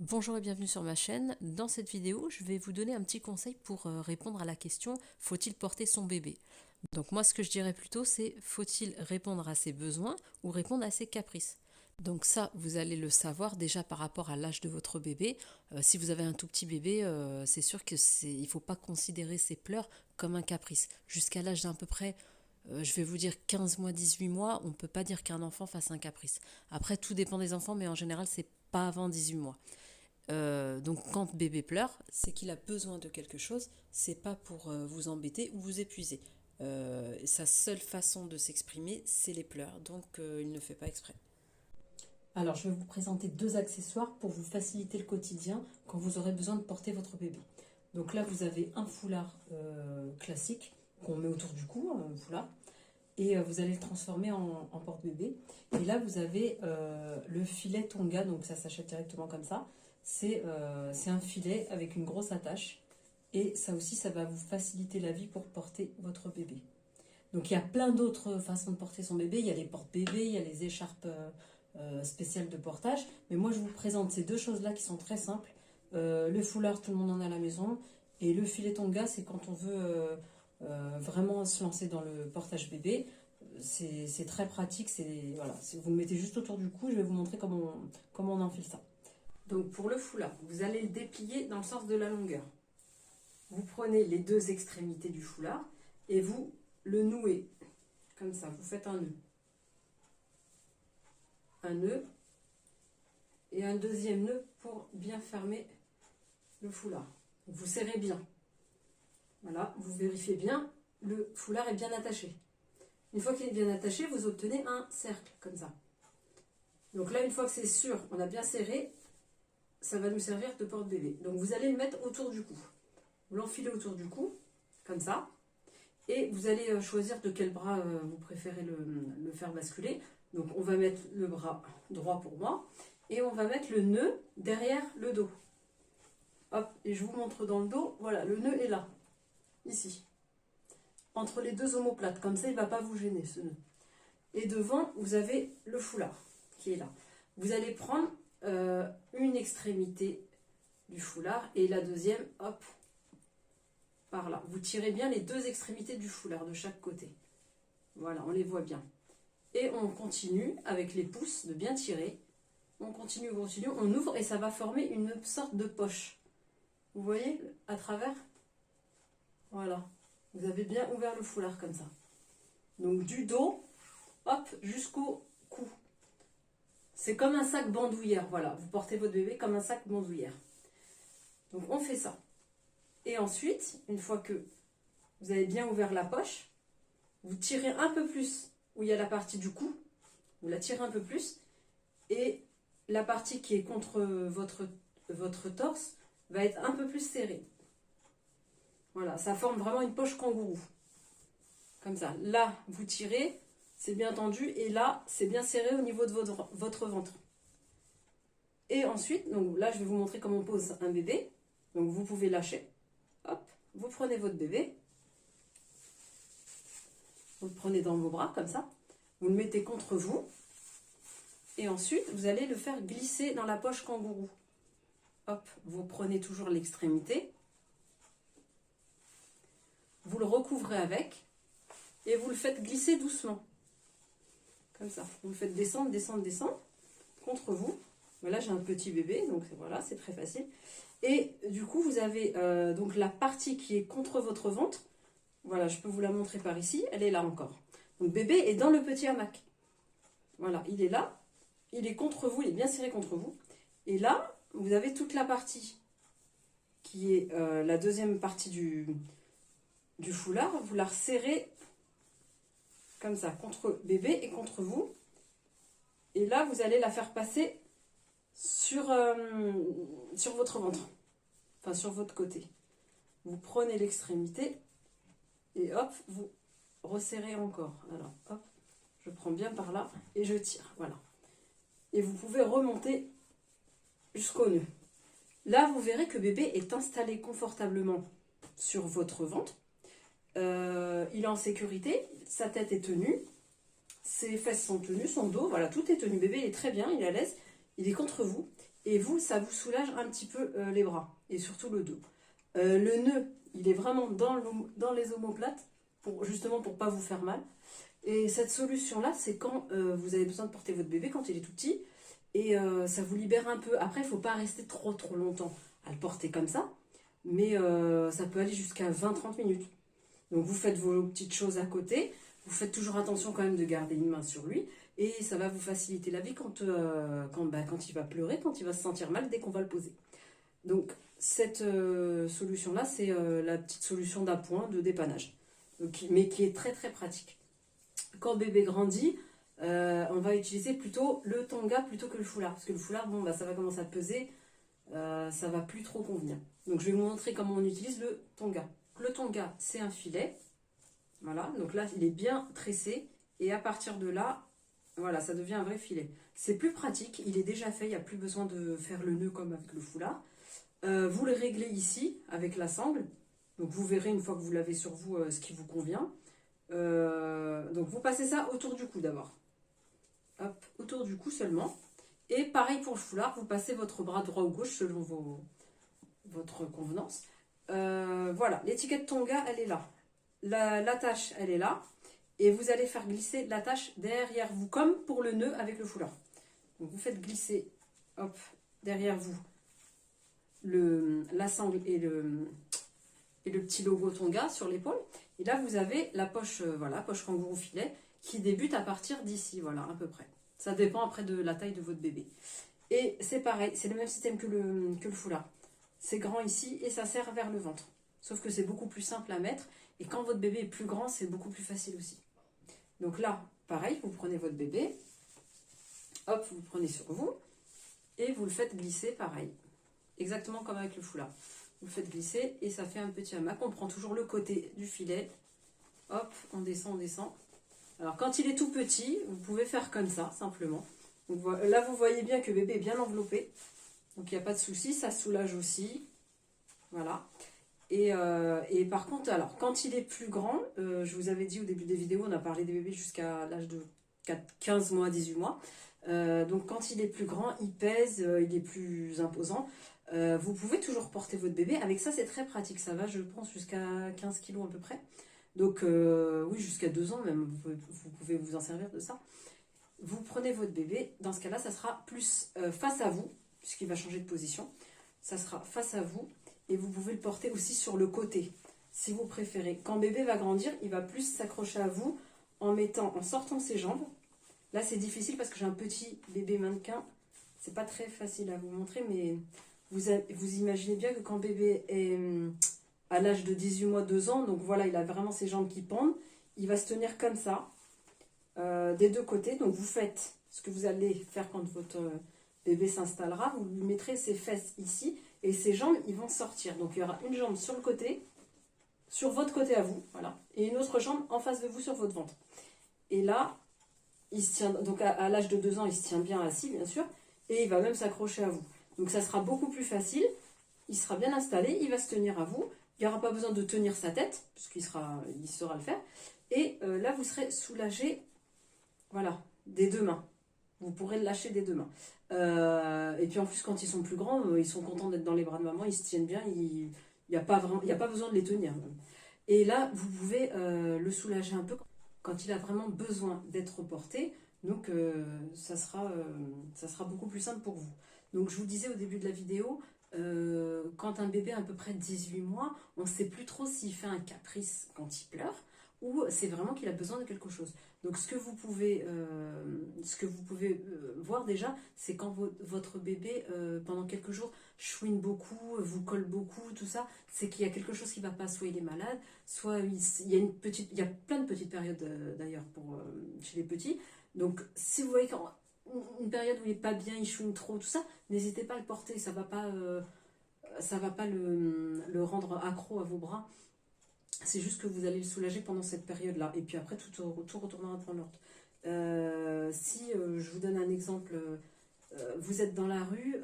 Bonjour et bienvenue sur ma chaîne. Dans cette vidéo, je vais vous donner un petit conseil pour répondre à la question faut-il porter son bébé? Donc moi ce que je dirais plutôt c'est faut-il répondre à ses besoins ou répondre à ses caprices? Donc ça, vous allez le savoir déjà par rapport à l'âge de votre bébé. Si vous avez un tout petit bébé, c'est sûr que il ne faut pas considérer ses pleurs comme un caprice. Jusqu'à l'âge d'à peu près, je vais vous dire 15 mois, 18 mois, on ne peut pas dire qu'un enfant fasse un caprice. Après, tout dépend des enfants, mais en général, c'est pas avant 18 mois. Donc quand bébé pleure, c'est qu'il a besoin de quelque chose, c'est pas pour vous embêter ou vous épuiser. Sa seule façon de s'exprimer, c'est les pleurs, donc il ne fait pas exprès. Alors je vais vous présenter deux accessoires pour vous faciliter le quotidien quand vous aurez besoin de porter votre bébé. Donc là vous avez un foulard classique qu'on met autour du cou, un foulard, et vous allez le transformer en porte-bébé. Et là vous avez le filet Tonga, donc ça s'achète directement comme ça. C'est un filet avec une grosse attache et ça aussi ça va vous faciliter la vie pour porter votre bébé. Donc il y a plein d'autres façons de porter son bébé, il y a les porte-bébés, il y a les écharpes spéciales de portage, mais moi je vous présente ces deux choses là qui sont très simples. Le foulard, tout le monde en a à la maison, et le filet Tonga, c'est quand on veut vraiment se lancer dans le portage bébé. C'est très pratique, voilà, vous le mettez juste autour du cou. Je vais vous montrer comment on enfile ça. Donc pour le foulard, vous allez le déplier dans le sens de la longueur. Vous prenez les deux extrémités du foulard et vous le nouez comme ça. Vous faites un nœud et un deuxième nœud pour bien fermer le foulard. Vous serrez bien. Voilà, vous vérifiez bien, le foulard est bien attaché. Une fois qu'il est bien attaché, vous obtenez un cercle comme ça. Donc là, une fois que c'est sûr, on a bien serré, ça va nous servir de porte-bébé. Donc vous allez le mettre autour du cou. Vous l'enfilez autour du cou, comme ça. Et vous allez choisir de quel bras vous préférez le faire basculer. Donc on va mettre le bras droit pour moi. Et on va mettre le nœud derrière le dos. Hop, et je vous montre dans le dos. Voilà, le nœud est là, ici. Entre les deux omoplates. Comme ça, il ne va pas vous gêner, ce nœud. Et devant, vous avez le foulard qui est là. Vous allez prendre une extrémité du foulard et la deuxième, hop, par là. Vous tirez bien les deux extrémités du foulard de chaque côté. Voilà, on les voit bien. Et on continue avec les pouces de bien tirer. On continue, on ouvre et ça va former une sorte de poche. Vous voyez, à travers. Voilà. Vous avez bien ouvert le foulard comme ça. Donc du dos, hop, jusqu'au cou. C'est comme un sac bandoulière, voilà. Vous portez votre bébé comme un sac bandoulière. Donc on fait ça. Et ensuite, une fois que vous avez bien ouvert la poche, vous tirez un peu plus où il y a la partie du cou. Vous la tirez un peu plus. Et la partie qui est contre votre torse va être un peu plus serrée. Voilà, ça forme vraiment une poche kangourou. Comme ça. Là, vous tirez, c'est bien tendu. Et là, c'est bien serré au niveau de votre ventre. Et ensuite, donc là, je vais vous montrer comment on pose un bébé. Donc, vous pouvez lâcher. Hop, vous prenez votre bébé. Vous le prenez dans vos bras, comme ça. Vous le mettez contre vous. Et ensuite, vous allez le faire glisser dans la poche kangourou. Hop, vous prenez toujours l'extrémité. Vous le recouvrez avec. Et vous le faites glisser doucement. Comme ça. Vous le faites descendre, descendre, descendre. Contre vous. Là, j'ai un petit bébé, donc voilà, c'est très facile. Et du coup, vous avez donc la partie qui est contre votre ventre. Voilà, je peux vous la montrer par ici. Elle est là encore. Donc, bébé est dans le petit hamac. Voilà, il est là. Il est contre vous, il est bien serré contre vous. Et là, vous avez toute la partie qui est la deuxième partie du foulard. Vous la resserrez comme ça, contre bébé et contre vous. Et là, vous allez la faire passer sur votre ventre, enfin sur votre côté. Vous prenez l'extrémité et hop, vous resserrez encore. Alors hop, je prends bien par là et je tire, voilà. Et vous pouvez remonter jusqu'au nœud. Là, vous verrez que bébé est installé confortablement sur votre ventre. Il est en sécurité, sa tête est tenue, ses fesses sont tenues, son dos, voilà, tout est tenu. Bébé est très bien, il est à l'aise. Il est contre vous et vous, ça vous soulage un petit peu les bras, et surtout le dos. Le nœud, il est vraiment dans les omoplates, justement pour pas vous faire mal. Et cette solution-là, c'est quand vous avez besoin de porter votre bébé, quand il est tout petit, et ça vous libère un peu. Après, il ne faut pas rester trop longtemps à le porter comme ça, mais ça peut aller jusqu'à 20-30 minutes. Donc vous faites vos petites choses à côté, vous faites toujours attention quand même de garder une main sur lui, et ça va vous faciliter la vie quand il va pleurer, quand il va se sentir mal dès qu'on va le poser. Donc cette solution-là, c'est la petite solution d'appoint, de dépannage, donc, mais qui est très pratique. Quand bébé grandit, on va utiliser plutôt le tonga plutôt que le foulard, parce que le foulard, bon, ça va commencer à peser, ça va plus trop convenir. Donc je vais vous montrer comment on utilise le tonga. Le tonga, c'est un filet, voilà, donc là il est bien tressé, et à partir de là, voilà, ça devient un vrai filet. C'est plus pratique, il est déjà fait, il n'y a plus besoin de faire le nœud comme avec le foulard. Vous le réglez ici avec la sangle, donc vous verrez une fois que vous l'avez sur vous ce qui vous convient. Donc vous passez ça autour du cou d'abord, hop, autour du cou seulement, et pareil pour le foulard, vous passez votre bras droit ou gauche selon votre convenance. Voilà, l'étiquette tonga, elle est là, l'attache elle est là, et vous allez faire glisser l'attache derrière vous comme pour le nœud avec le foulard. Donc vous faites glisser, hop, derrière vous la sangle et le petit logo tonga sur l'épaule. Et là, vous avez la poche, voilà, poche kangourou filet, qui débute à partir d'ici, voilà, à peu près. Ça dépend après de la taille de votre bébé. Et c'est pareil, c'est le même système que le foulard. C'est grand ici et ça sert vers le ventre. Sauf que c'est beaucoup plus simple à mettre. Et quand votre bébé est plus grand, c'est beaucoup plus facile aussi. Donc là, pareil, vous prenez votre bébé, hop, vous le prenez sur vous, et vous le faites glisser pareil. Exactement comme avec le foulard. Vous le faites glisser et ça fait un petit hamac. On prend toujours le côté du filet. Hop, on descend, on descend. Alors quand il est tout petit, vous pouvez faire comme ça, simplement. Donc, là, vous voyez bien que bébé est bien enveloppé. Donc il n'y a pas de souci, ça soulage aussi. Voilà. Et par contre, alors quand il est plus grand, je vous avais dit au début des vidéos, on a parlé des bébés jusqu'à l'âge de 15 mois, 18 mois. Donc quand il est plus grand, il pèse, il est plus imposant. Vous pouvez toujours porter votre bébé. Avec ça, c'est très pratique. Ça va, je pense, jusqu'à 15 kg à peu près. Donc, oui, jusqu'à 2 ans même, vous pouvez vous en servir de ça. Vous prenez votre bébé. Dans ce cas-là, ça sera plus face à vous, puisqu'il va changer de position. Ça sera face à vous. Et vous pouvez le porter aussi sur le côté, si vous préférez. Quand bébé va grandir, il va plus s'accrocher à vous en sortant ses jambes. Là, c'est difficile parce que j'ai un petit bébé mannequin. C'est pas très facile à vous montrer, mais vous imaginez bien que quand bébé est à l'âge de 18 mois, 2 ans, donc voilà, il a vraiment ses jambes qui pendent, il va se tenir comme ça, des deux côtés. Donc vous faites ce que vous allez faire quand votre bébé s'installera, vous lui mettrez ses fesses ici, et ses jambes, ils vont sortir. Donc il y aura une jambe sur le côté, sur votre côté à vous, voilà, et une autre jambe en face de vous sur votre ventre. Et là, il se tient, donc à l'âge de 2 ans, il se tient bien assis, bien sûr, et il va même s'accrocher à vous. Donc ça sera beaucoup plus facile, il sera bien installé, il va se tenir à vous, il n'y aura pas besoin de tenir sa tête, puisqu'il saura le faire, et là vous serez soulagé, voilà, des deux mains. Vous pourrez le lâcher des deux mains. Et puis en plus, quand ils sont plus grands, ils sont contents d'être dans les bras de maman, ils se tiennent bien, il n'y a pas besoin de les tenir. Et là, vous pouvez le soulager un peu quand il a vraiment besoin d'être porté. Donc ça sera beaucoup plus simple pour vous. Donc je vous disais au début de la vidéo, quand un bébé a à peu près 18 mois, on ne sait plus trop s'il fait un caprice quand il pleure ou c'est vraiment qu'il a besoin de quelque chose. Donc ce que vous pouvez voir déjà, c'est quand votre bébé, pendant quelques jours, chouine beaucoup, vous colle beaucoup, tout ça, c'est qu'il y a quelque chose qui ne va pas, soit il est malade, soit il y a plein de petites périodes d'ailleurs chez les petits. Donc si vous voyez une période où il n'est pas bien, il chouine trop, tout ça, n'hésitez pas à le porter, ça va pas le rendre accro à vos bras. C'est juste que vous allez le soulager pendant cette période-là. Et puis après, tout retournera dans l'ordre. Si je vous donne un exemple, vous êtes dans la rue,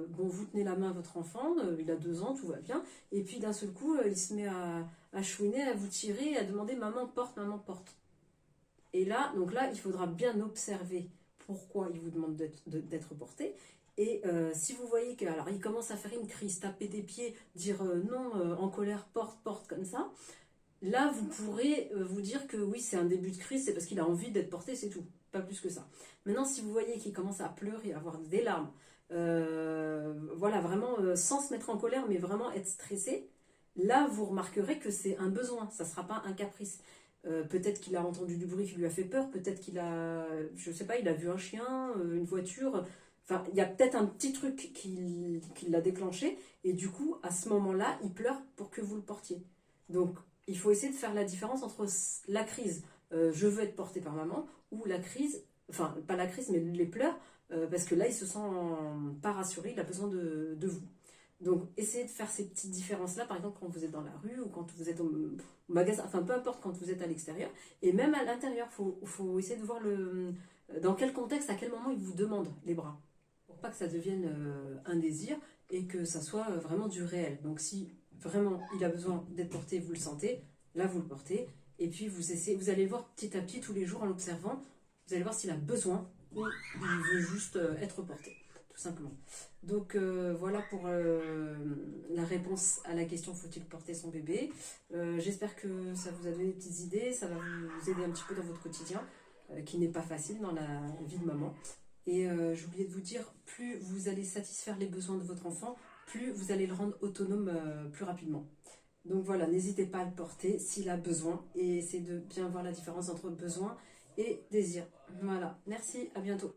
bon, vous tenez la main à votre enfant, il a 2 ans, tout va bien. Et puis d'un seul coup, il se met à chouiner, à vous tirer, à demander « maman porte, maman porte ». Et là, donc là, il faudra bien observer pourquoi il vous demande d'être porté. Et si vous voyez qu'il commence à faire une crise, taper des pieds, dire non, en colère, porte, porte, comme ça, là, vous pourrez vous dire que oui, c'est un début de crise, c'est parce qu'il a envie d'être porté, c'est tout. Pas plus que ça. Maintenant, si vous voyez qu'il commence à pleurer, à avoir des larmes, voilà, vraiment sans se mettre en colère, mais vraiment être stressé, là, vous remarquerez que c'est un besoin, ça ne sera pas un caprice. Peut-être qu'il a entendu du bruit qui lui a fait peur, peut-être qu'il a, je sais pas, il a vu un chien, une voiture. Enfin, il y a peut-être un petit truc qui l'a déclenché, et du coup, à ce moment-là, il pleure pour que vous le portiez. Donc, il faut essayer de faire la différence entre la crise, je veux être porté par maman, ou la crise, enfin, pas la crise, mais les pleurs, parce que là, il se sent pas rassuré, il a besoin de vous. Donc, essayez de faire ces petites différences-là, par exemple, quand vous êtes dans la rue ou quand vous êtes au magasin, enfin, peu importe, quand vous êtes à l'extérieur, et même à l'intérieur, faut essayer de voir dans quel contexte, à quel moment il vous demande les bras, pour pas que ça devienne un désir et que ça soit vraiment du réel. Donc, si vraiment il a besoin d'être porté, vous le sentez, là, vous le portez, et puis vous allez voir petit à petit, tous les jours, en l'observant, vous allez voir s'il a besoin ou il veut juste être porté, tout simplement. Donc voilà pour la réponse à la question faut-il porter son bébé. J'espère que ça vous a donné des petites idées, ça va vous aider un petit peu dans votre quotidien, qui n'est pas facile dans la vie de maman. Et j'ai oublié de vous dire, plus vous allez satisfaire les besoins de votre enfant, plus vous allez le rendre autonome plus rapidement. Donc voilà, n'hésitez pas à le porter s'il a besoin et essayez de bien voir la différence entre besoin et désir. Voilà, merci, à bientôt.